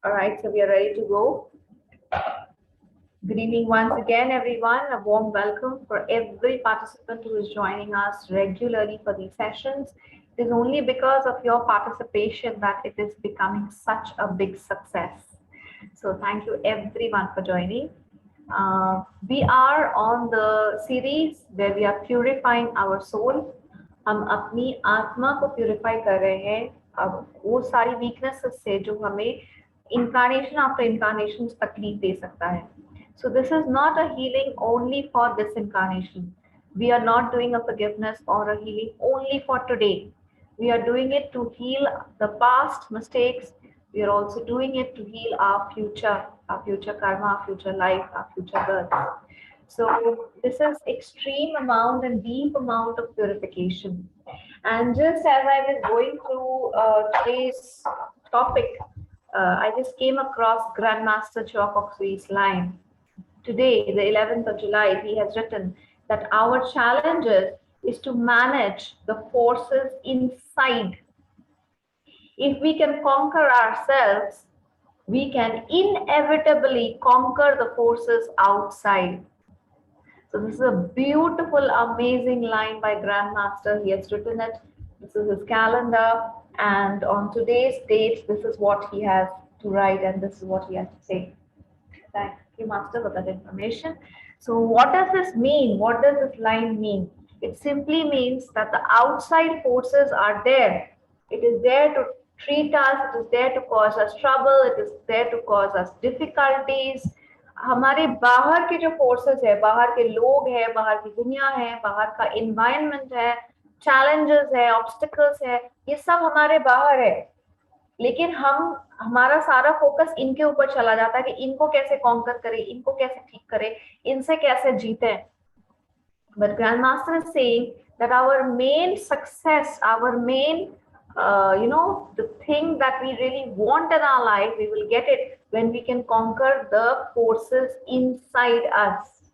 All right, so we are ready to go. Good evening once again, everyone. A warm welcome for every participant who is joining us regularly for these sessions. It is only because of your participation that it is becoming such a big success. So thank you everyone for joining. We are on the series where we are purifying our soul. हम अपनी आत्मा को purify कर रहे हैं अब वो सारी वीकनेसेस से जो हमें incarnation after incarnation तकलीफ दे सकता है. So this is not a healing only for this incarnation. We are not doing a forgiveness or a healing only for today. We are doing it to heal the past mistakes. We are also doing it to heal our future karma, our future life, our future birth. So this is extreme amount and deep amount of purification. And just as I was going through today's topic, I just came across Grandmaster Chokoksuy's line. Today, the 11th of July, he has written that our challenges is to manage the forces inside. If we can conquer ourselves, we can inevitably conquer the forces outside. So this is a beautiful, amazing line by Grandmaster. He has written it. This is his calendar. And on today's date, this is what he has to write and this is what he has to say. Thank you, Master, for that information. So what does this mean? What does this line mean? It simply means that the outside forces are there. It is there to treat us. It is there to cause us trouble. It is there to cause us difficulties. हमारे बाहर के जो forces है, बाहर के लोग हैं, बाहर की दुनिया है, बाहर का एनवायरनमेंट है, चैलेंजेस है, ऑब्स्टिकल्स है, ये सब हमारे बाहर है. लेकिन हमारा सारा फोकस इनके ऊपर चला जाता है कि इनको कैसे कॉन्कर करें, इनको कैसे ठीक करें, इनसे कैसे जीते. But Grandmaster is saying that our main success, our main the thing that we really want in our life, we will get it when we can conquer the forces inside us.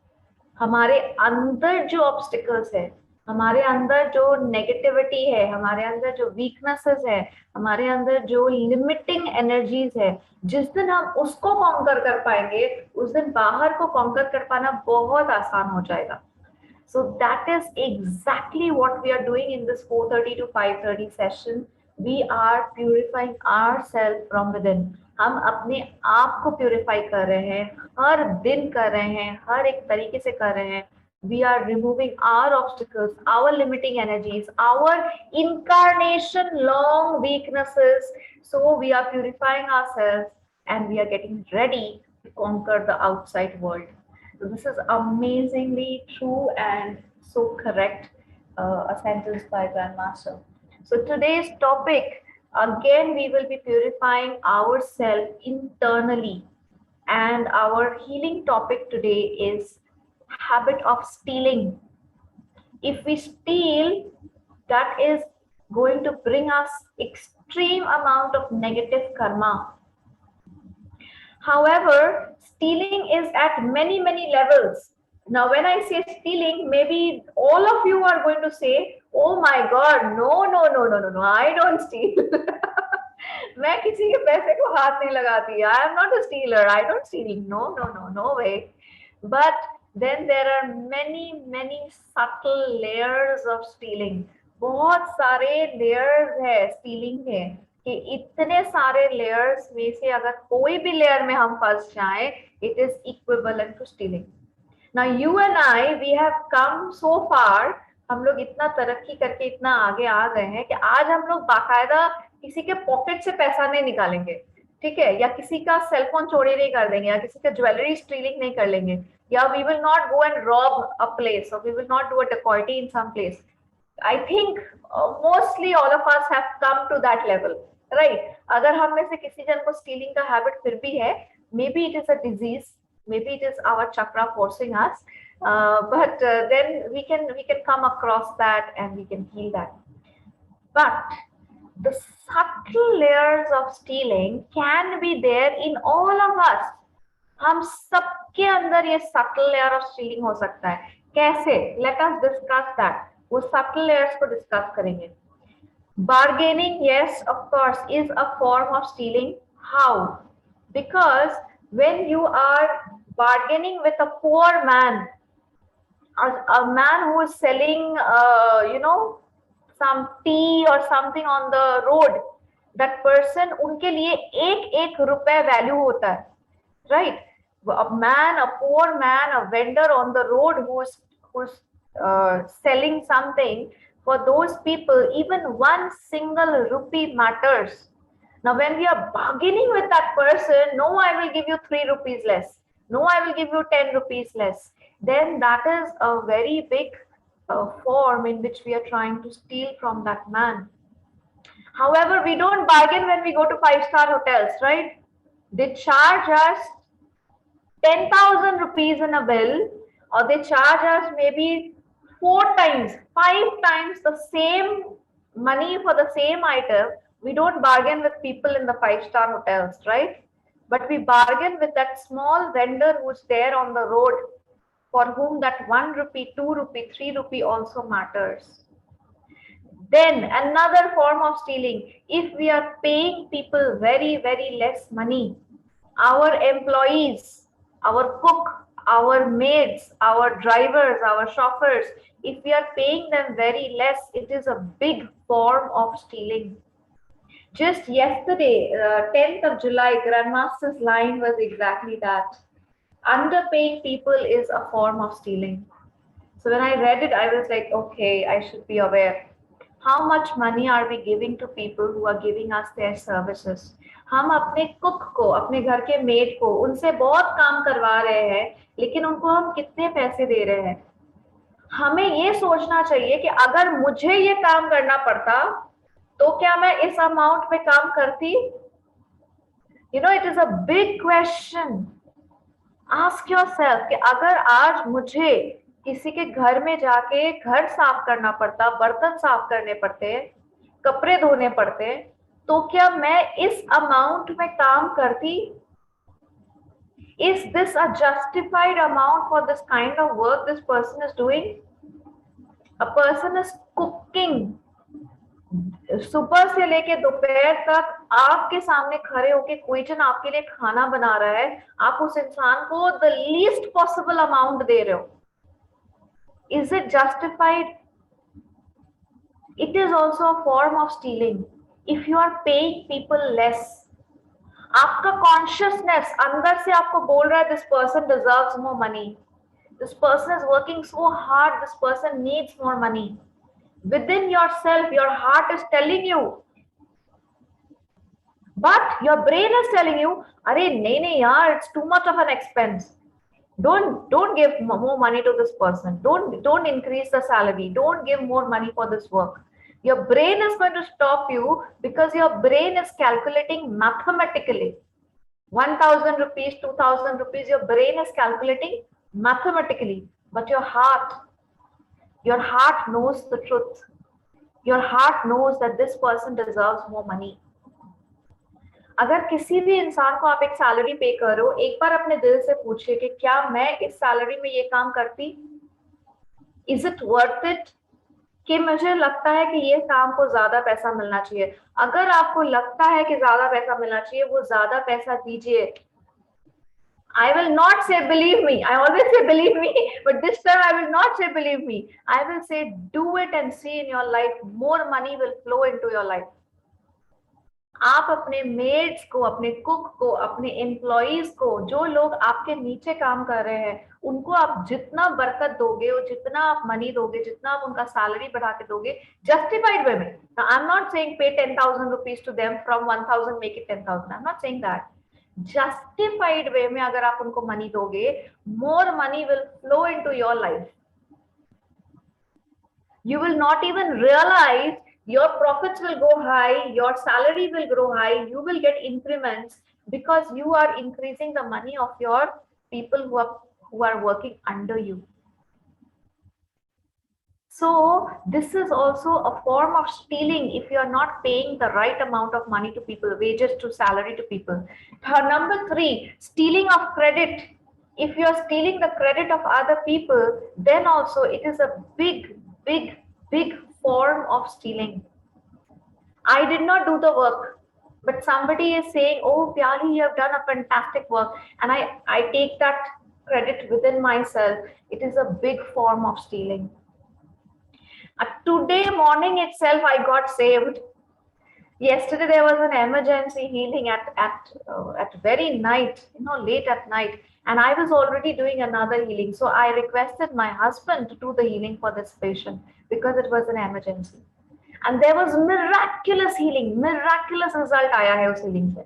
हमारे अंदर जो obstacles है, हमारे अंदर जो negativity है, हमारे अंदर जो वीकनेसेस है, हमारे अंदर जो लिमिटिंग एनर्जीज है, जिस दिन हम उसको कॉन्कर कर पाएंगे, उस दिन बाहर को कॉन्कर कर पाना बहुत आसान हो जाएगा. So that is exactly what we are doing in this 4:30 to 5:30 session. We are purifying ourselves from within. हम अपने आप को प्यूरिफाई कर रहे हैं, हर दिन कर रहे हैं, हर एक तरीके से कर रहे हैं. We are removing our obstacles, our limiting energies, our incarnation long weaknesses. So we are purifying ourselves and we are getting ready to conquer the outside world. So this is amazingly true and so correct, a sentence by Grandmaster. So today's topic, again, we will be purifying ourselves internally. And our healing topic today is habit of stealing. If we steal, that is going to bring us extreme amount of negative karma. However, stealing is at many levels. Now, when I say stealing, maybe all of you are going to say, oh my God, no, I don't steal. मैं किसी के पैसे को हाथ नहीं लगाती. I am not a stealer. I don't steal. No way. But then there are many subtle layers of stealing. बहुत सारे layers है stealing के. कि इतने सारे लेयर्स में से अगर कोई भी लेयर में हम फंस जाए, it is equivalent to stealing. Now you and I, we have come so far. हम लोग इतना तरक्की करके इतना आगे आ गए हैं कि आज हम लोग बाकायदा किसी के पॉकेट से पैसा नहीं निकालेंगे, ठीक है, या किसी का सेलफोन चोरी नहीं कर देंगे, या किसी का ज्वेलरी स्टीलिंग नहीं कर लेंगे, या we will not go and rob a place or we will not do a dacoity in some place. I think mostly all of us have come to that level, right? अगर हम में से किसी जन को stealing का habit फिर भी है, maybe it is a disease, maybe it is our chakra forcing us, but then we can come across that and we can heal that. But the subtle layers of stealing can be there in all of us. हम सबके अंदर ये subtle layer of stealing हो सकता है. कैसे? Let us discuss that. वो subtle layers को discuss करेंगे. Bargaining, yes, of course, is a form of stealing. How? Because when you are bargaining with a poor man, a man who is selling, some tea or something on the road, that person, unke liye ek रुपए value hota hai, right? A man, a poor man, a vendor on the road who's selling something, for those people, even one single rupee matters. Now, when we are bargaining with that person, no, I will give you 3 rupees less. No, I will give you 10 rupees less. Then that is a very big form in which we are trying to steal from that man. However, we don't bargain when we go to five-star hotels, right? They charge us 10,000 rupees in a bill, or they charge us maybe 4 times, 5 times the same money for the same item. We don't bargain with people in the five-star hotels, right? But we bargain with that small vendor who's there on the road, for whom that 1 rupee, 2 rupee, 3 rupee also matters. Then another form of stealing, if we are paying people very, very less money, our employees, our cook, our maids, our drivers, our chauffeurs, if we are paying them very less, it is a big form of stealing. Just yesterday, 10th of July, Grandmaster's line was exactly that. Underpaying people is a form of stealing. So when I read it, I was like, okay, I should be aware. How much money are we giving to people who are giving us their services? हम अपने cook को, अपने घर के made को, उनसे बहुत काम करवा रहे हैं, लेकिन उनको हम कितने पैसे दे रहे हैं? हमें ये सोचना चाहिए कि अगर मुझे ये काम करना पड़ता, तो क्या मैं इस अमाउंट में काम करती? You know, it is a big question. Ask yourself कि अगर आज मुझे किसी के घर में जाके घर साफ करना पड़ता, बर्तन साफ करने पड़ते, कपड़े धोने पड़ते, तो क्या मैं इस अमाउंट में काम करती? Is this a justified amount for this kind of work this person is doing? A person is cooking सुबह से लेके दोपहर तक आपके सामने खड़े होके कोई जन आपके लिए खाना बना रहा है, आप उस इंसान को द लीस्ट पॉसिबल अमाउंट दे रहे हो. Is it justified? It is also a form of stealing. If you are paying people less, आपका consciousness अंदर से आपको बोल रहा है this person deserves more money, this person is working so hard, this person needs more money. Within yourself, your heart is telling you, but your brain is telling you, "Arey, nahi, yaar, it's too much of an expense. Don't give more money to this person. Don't increase the salary. Don't give more money for this work." Your brain is going to stop you because your brain is calculating mathematically. 1,000 rupees, 2,000 rupees, your brain is calculating mathematically, but your heart knows the truth. Your heart knows that this person deserves more money. अगर किसी भी इंसान को आप एक salary पे करो, एक बार अपने दिल से पूछिए कि क्या मैं इस सैलरी में ये काम करती? Is it worth it? कि मुझे लगता है कि ये काम को ज्यादा पैसा मिलना चाहिए. अगर आपको लगता है कि ज्यादा पैसा मिलना चाहिए, वो ज्यादा पैसा दीजिए. I will not say believe me. I always say believe me, but this time I will not say believe me. I will say do it and see in your life more money will flow into your life. आप अपने maids को, अपने cook को, अपने employees को, जो लोग आपके नीचे काम कर रहे हैं, उनको आप जितना बरकत दोगे और जितना आप मनी दोगे, जितना आप उनका सैलरी बढ़ा के दोगे, जस्टिफाइड वे में. आई am not saying pay 10,000 rupees to them, from 1,000 make it 10,000. I am not saying that. Justified way में अगर आप उनको मनी दोगे, more money will flow into your life. You will not even realize your profits will go high, your salary will grow high, you will get increments because you are increasing the money of your people who are working under you. So this is also a form of stealing if you are not paying the right amount of money to people, wages to salary to people. Number 3, stealing of credit. If you are stealing the credit of other people, then also it is a big form of stealing. I did not do the work. But somebody is saying, oh, Pyali, you have done a fantastic work. And I take that credit within myself. It is a big form of stealing. Today morning itself, I got saved. Yesterday there was an emergency healing at very night, late at night, and I was already doing another healing. So I requested my husband to do the healing for this patient because it was an emergency, and there was miraculous healing, miraculous result आया है उस healing से.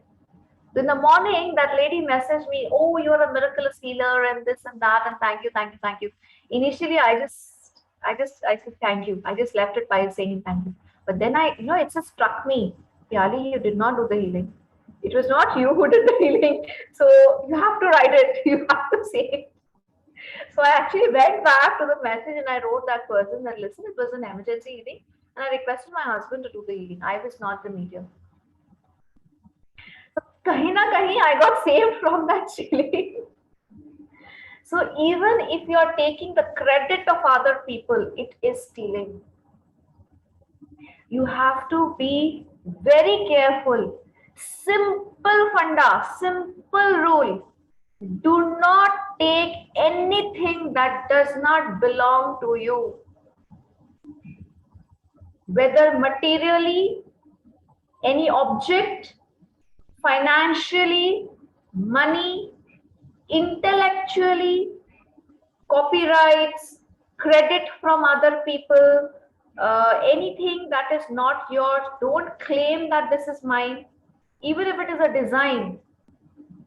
In the morning, that lady messaged me, "Oh, you're a miraculous healer, and this and that, and thank you, thank you, thank you." Initially, I said thank you. I just left it by saying thank you. But then it just struck me, Yali, you did not do the healing. It was not you who did the healing. So you have to write it. You have to say it. So I actually went back to the message and I wrote that person that, listen, it was an emergency healing, and I requested my husband to do the healing. I was not the medium. Kahin na kahin, I got saved from that stealing. So even if you are taking the credit of other people, it is stealing. You have to be very careful. Simple funda, simple rule. Do not take anything that does not belong to you, whether materially, any object, financially, money, intellectually, copyrights, credit from other people, anything that is not yours. Don't claim that this is mine, even if it is a design,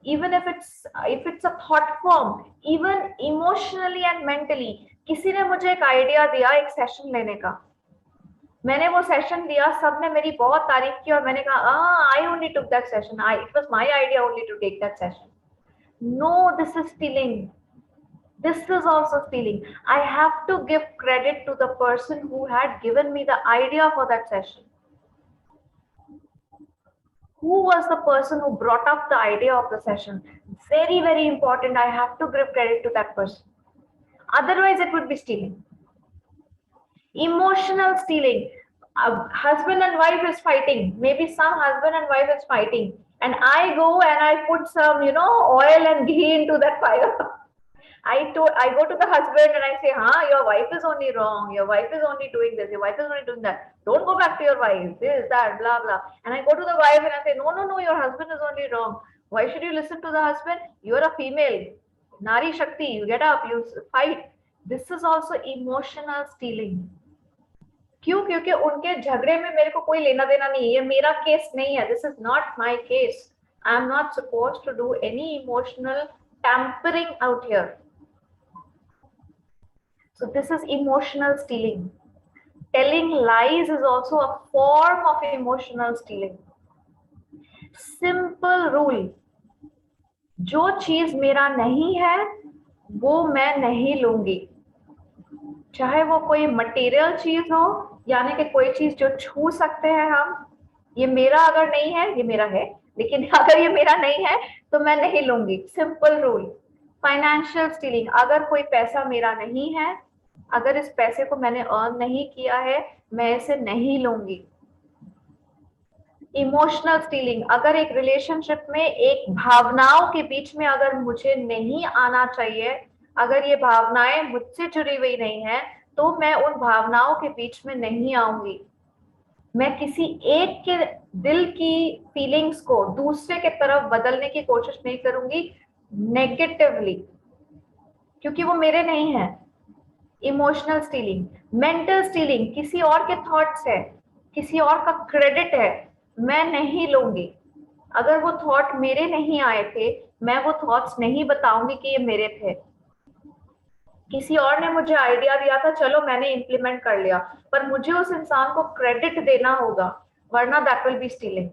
even if it's a thought form, even emotionally and mentally. किसी ने मुझे एक idea दिया एक session लेने का, मैंने वो सेशन दिया, सबने मेरी बहुत तारीफ की और मैंने कहा I only took that session, it was my idea only to take that session. No, this is stealing. This is also stealing. I have to give credit to the person who had given me the idea for that session. Who was the person who brought up the idea of the session? Very, very important. I have to give credit to that person. Otherwise, it would be stealing. Emotional stealing. A husband and wife is fighting. Maybe some husband and wife is fighting. And I go and I put some, oil and ghee into that fire. I go to the husband and I say, your wife is only wrong. Your wife is only doing this. Your wife is only doing that. Don't go back to your wife. This, that, blah, blah. And I go to the wife and I say, no, your husband is only wrong. Why should you listen to the husband? You're a female. Nari Shakti. You get up, you fight. This is also emotional stealing. क्यों? क्योंकि उनके झगड़े में मेरे को कोई लेना देना नहीं है, ये मेरा केस नहीं है. This is not my case. I am not supposed to do any emotional tampering out here. So this is emotional stealing. Telling lies is also a form of emotional stealing. Simple rule. जो चीज मेरा नहीं है वो मैं नहीं लूंगी, चाहे वो कोई मटेरियल चीज हो, यानी कि कोई चीज जो छू सकते हैं हम. ये मेरा अगर नहीं है, ये मेरा है, लेकिन अगर ये मेरा नहीं है तो मैं नहीं लूंगी. Simple rule. Financial stealing. अगर कोई पैसा मेरा नहीं है, अगर इस पैसे को मैंने अर्न नहीं किया है, मैं इसे नहीं लूंगी. Emotional stealing. अगर एक रिलेशनशिप में एक भावनाओं के बीच में अगर मुझे नहीं आना चाहिए, अगर ये भावनाएं मुझसे जुड़ी हुई नहीं है, तो मैं उन भावनाओं के बीच में नहीं आऊंगी. मैं किसी एक के दिल की फीलिंग्स को दूसरे के तरफ बदलने की कोशिश नहीं करूंगी नेगेटिवली, क्योंकि वो मेरे नहीं है. Emotional stealing. Mental stealing. किसी और के थॉट्स है, किसी और का क्रेडिट है, मैं नहीं लूंगी. अगर वो थॉट मेरे नहीं आए थे, मैं वो थॉट्स नहीं बताऊंगी कि ये मेरे थे. किसी और ने मुझे आइडिया दिया था, चलो मैंने इंप्लीमेंट कर लिया, पर मुझे उस इंसान को क्रेडिट देना होगा, वरना that will be stealing.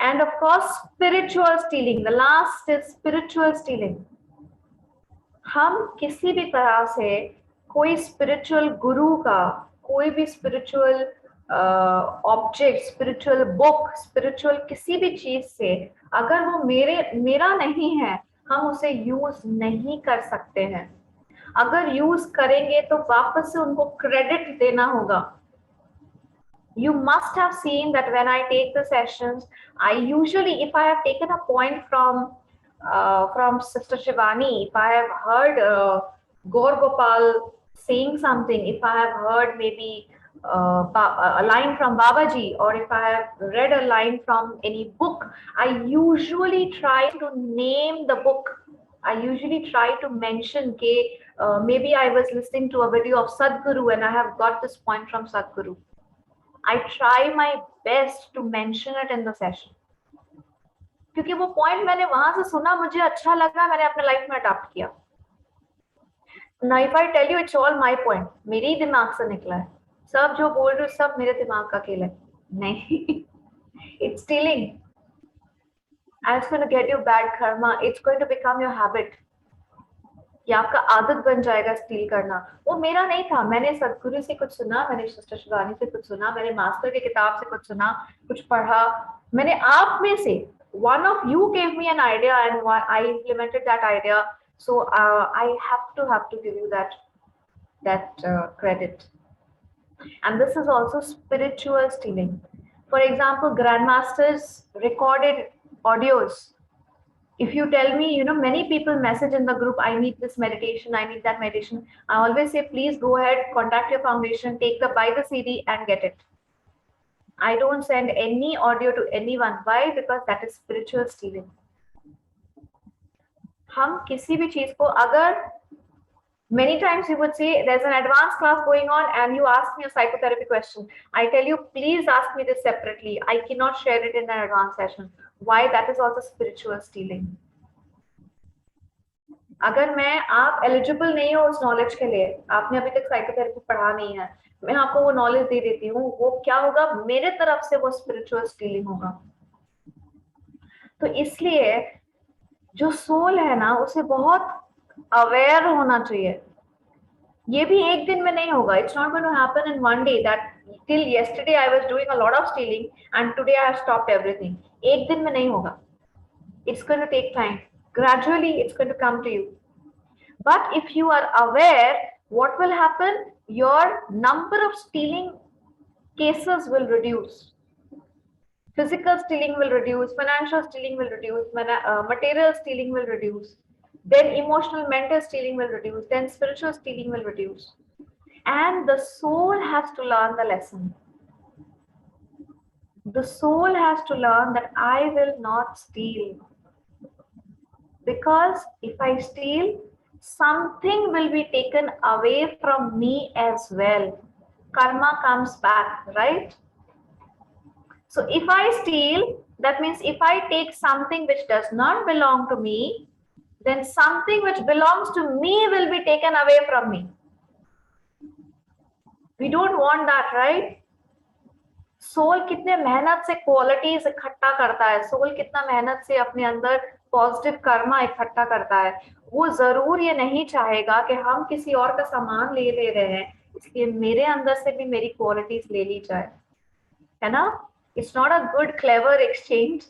End of course spiritual stealing. The last is spiritual stealing. हम किसी भी तरह से कोई स्पिरिचुअल गुरु का, कोई भी spiritual object, spiritual book, spiritual किसी भी चीज से अगर वो मेरा नहीं है, हम उसे यूज नहीं कर सकते हैं. अगर यूज करेंगे तो वापस से उनको क्रेडिट देना होगा. You must have seen that when I take the sessions, I usually, if I have taken a point from Sister Shivani, if I have heard Gaur Gopal saying something, if I have heard maybe a line from Babaji, or if I have read a line from any book, I usually try to name the book. I usually try to mention, okay, maybe I was listening to a video of Sadhguru and I have got this point from Sadhguru. I try my best to mention it in the session. क्योंकि वो point मैंने वहां से सुना, मुझे अच्छा लगा, मैंने अपने लाइफ में अडॉप्ट किया. Now if I tell you it's all my point, मेरे ही दिमाग से निकला है, सब जो बोल रहे हो सब मेरे दिमाग का खेल है. नहीं, it's stealing and it's going to get you bad karma. It's going to become your habit. ये आपका आदत बन जाएगा स्टील करना. वो मेरा नहीं था, मैंने सदगुरु से कुछ सुना, मैंने सिस्टर शिवानी से कुछ सुना, मैंने मास्टर की किताब से कुछ सुना, कुछ पढ़ा, मैंने आप में से one of you gave me an idea and I implemented that idea. So I have to give you that credit. And this is also spiritual stealing. For example, grandmasters recorded audios. If you tell me, many people message in the group, I need this meditation, I need that meditation. I always say, please go ahead, contact your foundation, buy the CD and get it. I don't send any audio to anyone. Why? Because that is spiritual stealing. हम किसी भी चीज को अगर many times you would say there's an advanced class going on and you ask me a psychotherapy question. I tell you, please ask me this separately. I cannot share it in an advanced session. Why? That is also spiritual stealing. अगर मैं आप eligible नहीं हो उस knowledge के लिए, आपने अभी तक साइकोथेरेपी पढ़ा नहीं है, मैं आपको वो नॉलेज दे देती हूँ, वो क्या होगा, मेरे तरफ से वो स्पिरिचुअल स्टीलिंग होगा. तो इसलिए जो सोल है ना, उसे बहुत अवेयर होना चाहिए. ये भी एक दिन में नहीं होगा. It's not going to happen in one day that till yesterday I was doing a lot of stealing and today I have stopped everything. एक दिन में नहीं होगा. It's going to take time. Gradually it's going to come to you. But if you are aware, what will happen? Your number of stealing cases will reduce. Physical stealing will reduce, financial stealing will reduce, material stealing will reduce, then emotional mental stealing will reduce, then spiritual stealing will reduce. And the soul has to learn the lesson. The soul has to learn that I will not steal. Because if I steal, something will be taken away from me as well. Karma comes back, right? So if I steal, that means if I take something which does not belong to me, then something which belongs to me will be taken away from me. We don't want that, right? सोल कितने मेहनत से qualities इकट्ठा करता है, soul कितना मेहनत से अपने अंदर पॉजिटिव कर्मा इकट्ठा करता है. वो जरूर ये नहीं चाहेगा कि हम किसी और का सामान ले रहे हैं, इसलिए मेरे अंदर से भी मेरी क्वालिटीज ले ली जाए, है ना? It's not a good, clever exchange.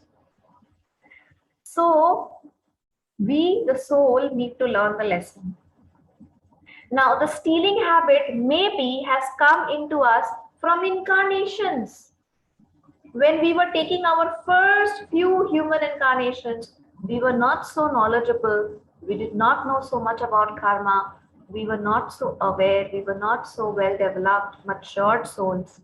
So we, the soul, need to learn the lesson. Now, the stealing habit maybe has come into us from incarnations. When we were taking our first few human incarnations, we were not so knowledgeable. We did not know so much about karma. We were not so aware. We were not so well developed, matured souls.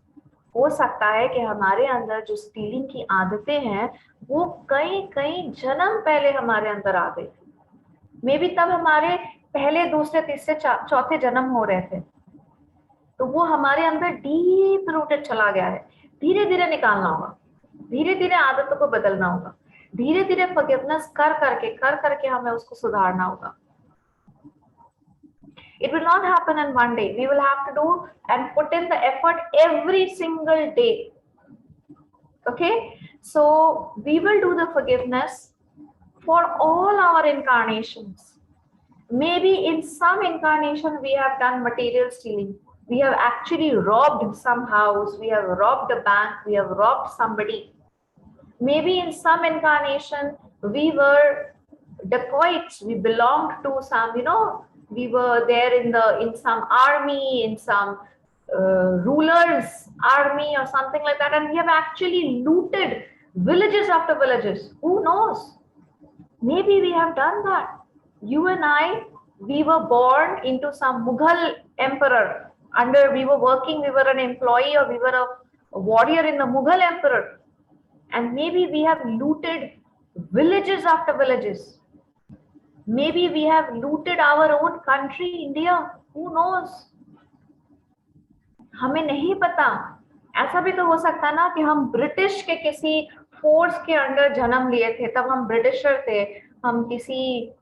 हो सकता है कि हमारे अंदर जो stealing की आदतें हैं वो कई जन्म पहले हमारे अंदर आ गई थी. मे बी तब हमारे पहले दूसरे तीसरे चौथे जन्म हो रहे थे, तो वो हमारे अंदर डीप रूटेड चला गया है. धीरे धीरे निकालना होगा, धीरे धीरे आदतों को बदलना होगा, धीरे धीरे फॉरगिवनेस कर करके हमें उसको सुधारना होगा. It will not happen in one day. We will have to do and put in the effort every single day. Okay, so we will do the forgiveness for all our incarnations. Maybe in some incarnation we have done material stealing. We have actually robbed some house, we have robbed a bank, we have robbed somebody. Maybe in some incarnation we were dacoits, we belonged to some, we were there in some army, in some ruler's army or something like that, and we have actually looted villages after villages. Who knows? Maybe we have done that. You and I, we were born into some Mughal emperor. We were working, we were an employee, or we were a warrior in the Mughal emperor. And maybe we have looted villages after villages. Maybe we have looted our own country, India. Who knows? हमें नहीं पता. ऐसा भी तो हो सकता ना कि हम ब्रिटिश के किसी फोर्स के अंडर जन्म लिए थे, तब हम ब्रिटिशर थे, हम किसी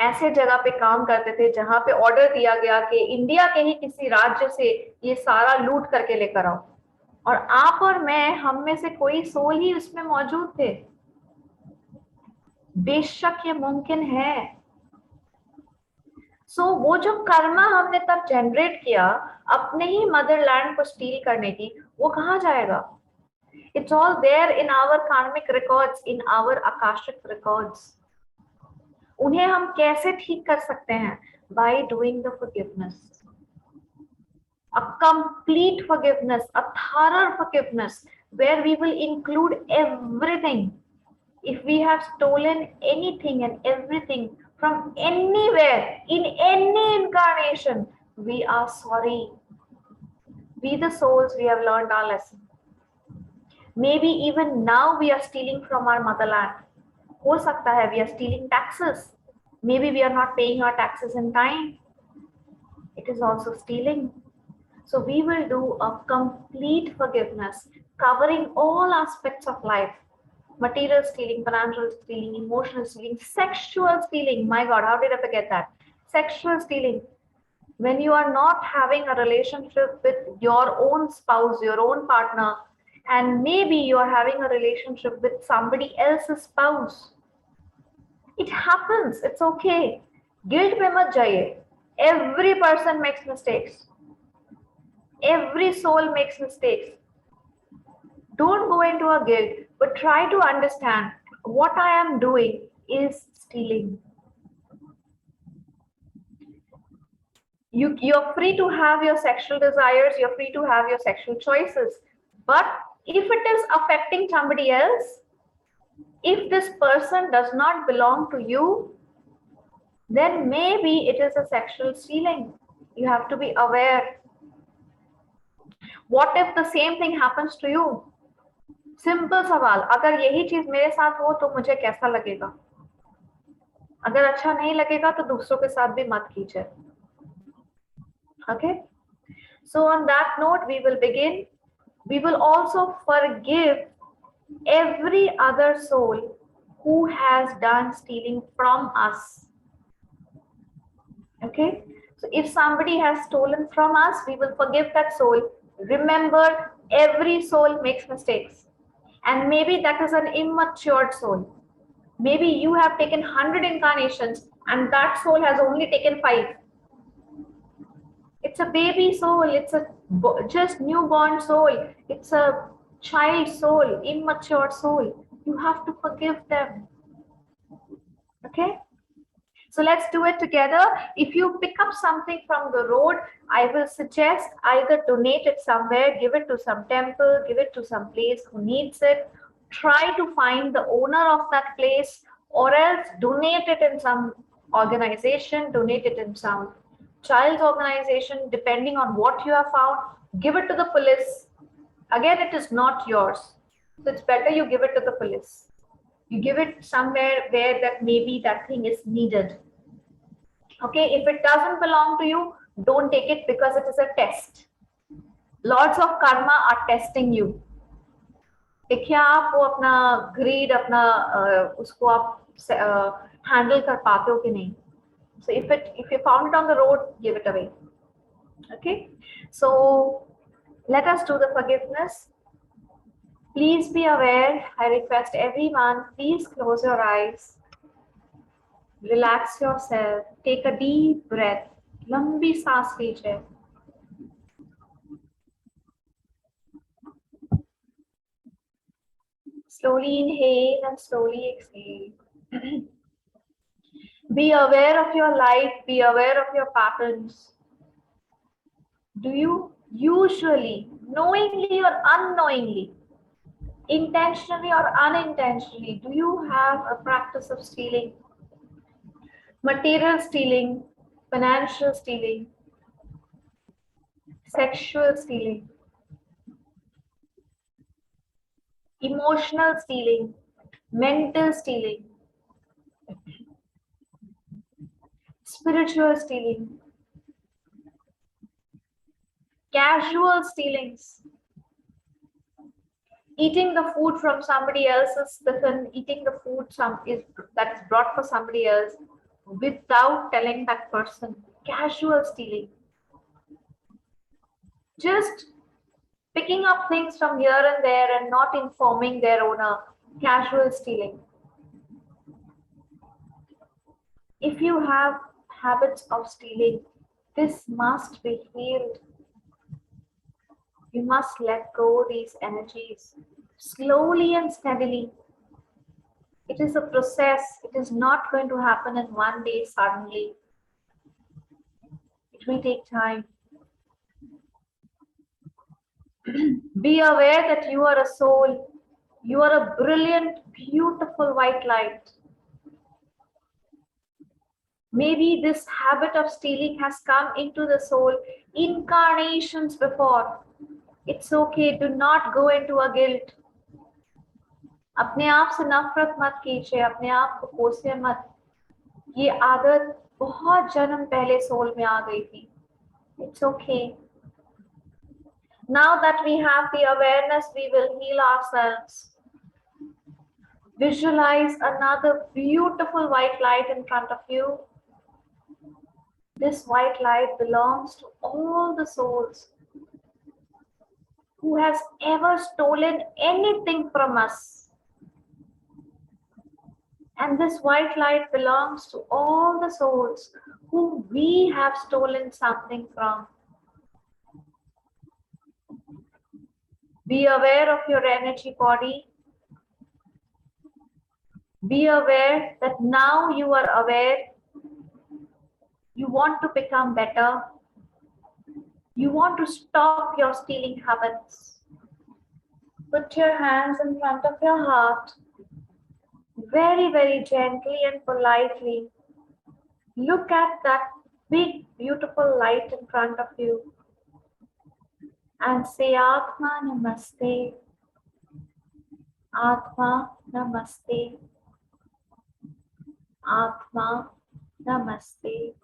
ऐसे जगह पे काम करते थे जहां पे ऑर्डर दिया गया कि इंडिया के ही किसी राज्य से ये सारा लूट करके लेकर आओ, और आप और मैं, हम में से कोई सोल ही उसमें मौजूद थे. बेशक ये मुमकिन है. सो वो जो कर्मा हमने तब जनरेट किया अपने ही मदरलैंड को स्टील करने की, वो कहाँ जाएगा? It's all there in our karmic records, in our akashic records. उन्हें हम कैसे ठीक कर सकते हैं? By doing the forgiveness, a complete forgiveness, a thorough forgiveness, where we will include everything. If we have stolen anything and everything from anywhere, in any incarnation, we are sorry. We the souls, we have learned our lesson. Maybe even now we are stealing from our motherland. हो सकता है we are stealing taxes. Maybe we are not paying our taxes in time. It is also stealing. So we will do a complete forgiveness, covering all aspects of life. Material stealing, financial stealing, emotional stealing, sexual stealing. My God, how did I forget that? Sexual stealing. When you are not having a relationship with your own spouse, your own partner, and maybe you are having a relationship with somebody else's spouse. It happens. It's okay. Guilt pe mat jaiye. Every person makes mistakes. Every soul makes mistakes. Don't go into a guilt, but try to understand what I am doing is stealing. You're free to have your sexual desires, you're free to have your sexual choices. But if it is affecting somebody else, if this person does not belong to you, then maybe it is a sexual stealing. You have to be aware. What if the same thing happens to you? Simple सवाल, अगर यही चीज मेरे साथ हो तो मुझे कैसा लगेगा? अगर अच्छा नहीं लगेगा तो दूसरों के साथ भी मत कीजिए. Okay, so on that note we will begin. We will also forgive every other soul who has done stealing from us. Okay, so if somebody has stolen from us, we will forgive that soul. Remember, every soul makes mistakes, and maybe that is an immature soul. Maybe you have taken 100 incarnations and that soul has only taken 5. It's a baby soul, it's a just newborn soul, it's a child soul, immature soul. You have to forgive them. Okay, so let's do it together. If you pick up something from the road, I will suggest either donate it somewhere, give it to some temple, give it to some place who needs it. Try to find the owner of that place, or else donate it in some organization, donate it in some child's organization, depending on what you have found. Give it to the police. Again, it is not yours, so it's better you give it to the police. You give it somewhere where that maybe that thing is needed. Okay, if it doesn't belong to you, don't take it, because it is a test. Lords of karma are testing you. क्या आप वो अपना greed, अपना उसको आप handle कर पाते हो कि नहीं? So if you found it on the road, give it away. Okay, so let us do the forgiveness. Please be aware. I request everyone, please close your eyes. Relax yourself. Take a deep breath. लंबी सांस लीजिए. Slowly inhale and slowly exhale. Be aware of your life. Be aware of your patterns. Do you Usually, knowingly or unknowingly, intentionally or unintentionally, do you have a practice of stealing? Material stealing, financial stealing, sexual stealing, emotional stealing, mental stealing, spiritual stealing, casual stealings, eating the food from somebody else's tiffin, eating the food that is brought for somebody else without telling that person, casual stealing. Just picking up things from here and there and not informing their owner, casual stealing. If you have habits of stealing, this must be healed. You must let go these energies slowly and steadily. It is a process. It is not going to happen in one day suddenly. It will take time. Be aware that you are a soul. You are a brilliant, beautiful white light. Maybe this habit of stealing has come into the soul incarnations before. It's okay. Do not go into a guilt. अपने आप से नफरत मत कीजिए, अपने आप को कोसिए मत. ये आदत बहुत जन्म पहले सोल में आ गई थी. It's okay. Now that we have the awareness, we will heal ourselves. Visualize another beautiful white light in front of you. This white light belongs to all the souls who has ever stolen anything from us. And this white light belongs to all the souls who we have stolen something from. Be aware of your energy body. Be aware that now you are aware. You want to become better. You want to stop your stealing habits. Put your hands in front of your heart. Very, very gently and politely. Look at that big, beautiful light in front of you. And say, Atma Namaste. Atma Namaste. Atma Namaste.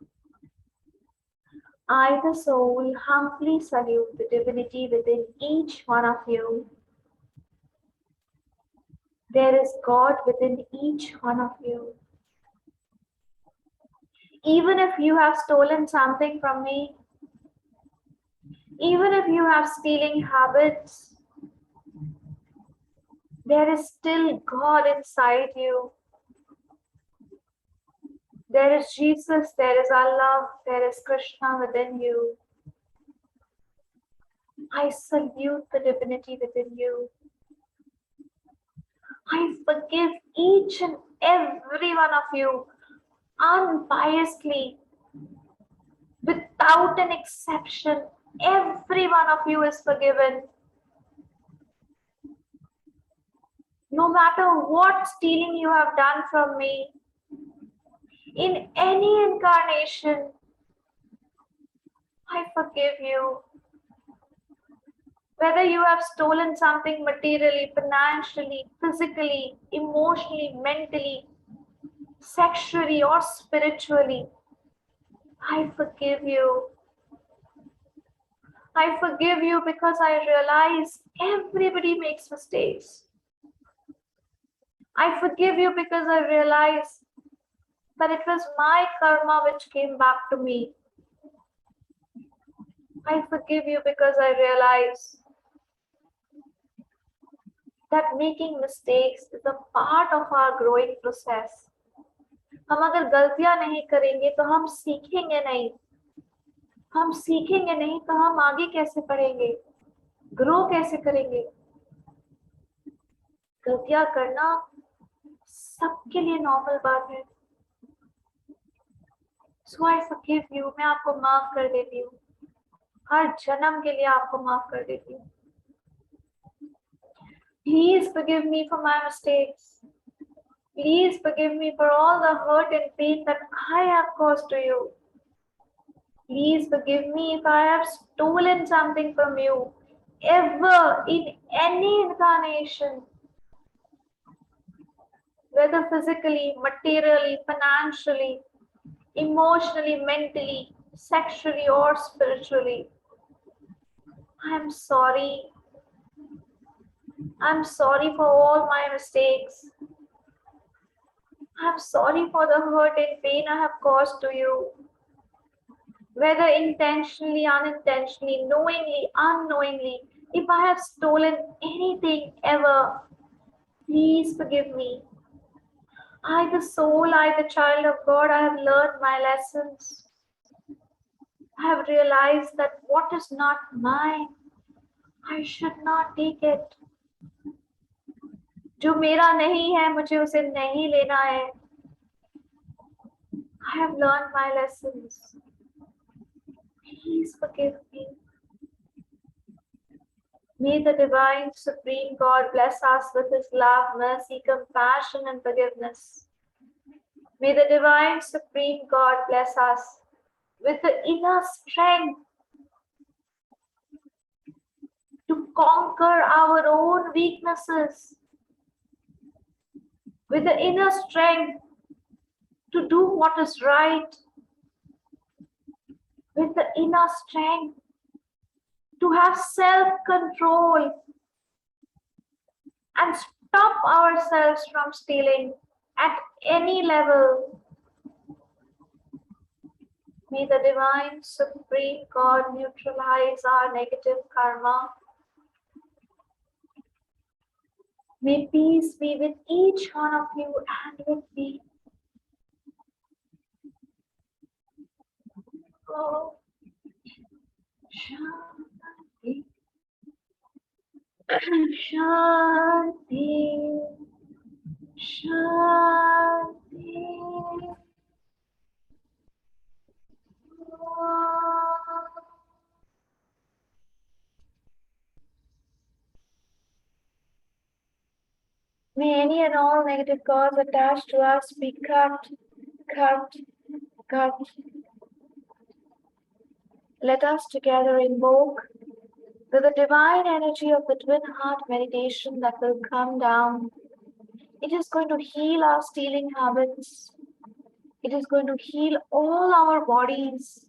I, the soul, humbly salute the divinity within each one of you. There is God within each one of you. Even if you have stolen something from me, even if you have stealing habits, there is still God inside you. There is Jesus, there is Allah, there is Krishna within you. I salute the divinity within you. I forgive each and every one of you unbiasedly, without an exception. Every one of you is forgiven. No matter what stealing you have done from me, in any incarnation, I forgive you. Whether you have stolen something materially, financially, physically, emotionally, mentally, sexually, or spiritually, I forgive you. I forgive you because I realize everybody makes mistakes. I forgive you because I realize that it was my karma which came back to me. I forgive you because I realize that making mistakes is a part of our growing process. हम अगर गलतियां नहीं करेंगे तो हम सीखेंगे नहीं. हम सीखेंगे नहीं तो हम आगे कैसे बढ़ेंगे, ग्रो कैसे करेंगे. गलतियां करना सबके लिए नॉर्मल बात है. So I forgive you. मैं आपको माफ कर देती हूँ. हर जन्म के लिए आपको माफ कर देती हूँ. Please forgive me for my mistakes. Please forgive me for all the hurt and pain that I have caused to you. Please forgive me if I have stolen something from you, ever, in any incarnation, whether physically, materially, financially, emotionally, mentally, sexually, or spiritually. I'm sorry. I'm sorry for all my mistakes. I'm sorry for the hurt and pain I have caused to you. Whether intentionally, unintentionally, knowingly, unknowingly, if I have stolen anything ever, please forgive me. I, the soul, I, the child of God, I have learned my lessons. I have realized that what is not mine, I should not take it. जो मेरा नहीं है, मुझे उसे नहीं लेना है. I have learned my lessons. Please forgive me. May the divine supreme God bless us with his love, mercy, compassion, and forgiveness. May the divine supreme God bless us with the inner strength to conquer our own weaknesses, with the inner strength to do what is right, with the inner strength to have self-control and stop ourselves from stealing at any level. May the divine supreme God neutralize our negative karma. May peace be with each one of you and with me. Oh, Shanti, Shanti, Shanti. May any and all negative cause attached to us be cut, cut, cut. Let us together invoke the divine energy of the twin heart meditation that will come down. It is going to heal our stealing habits. It is going to heal all our bodies.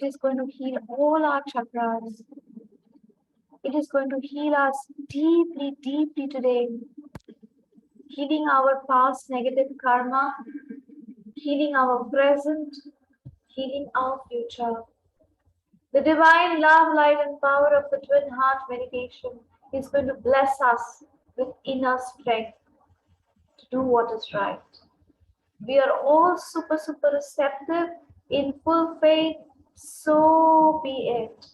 It is going to heal all our chakras. It is going to heal us deeply, deeply today. Healing our past negative karma, healing our present, healing our future. The divine love, light, and power of the twin heart meditation is going to bless us with inner strength to do what is right. We are all super, super receptive in full faith, so be it.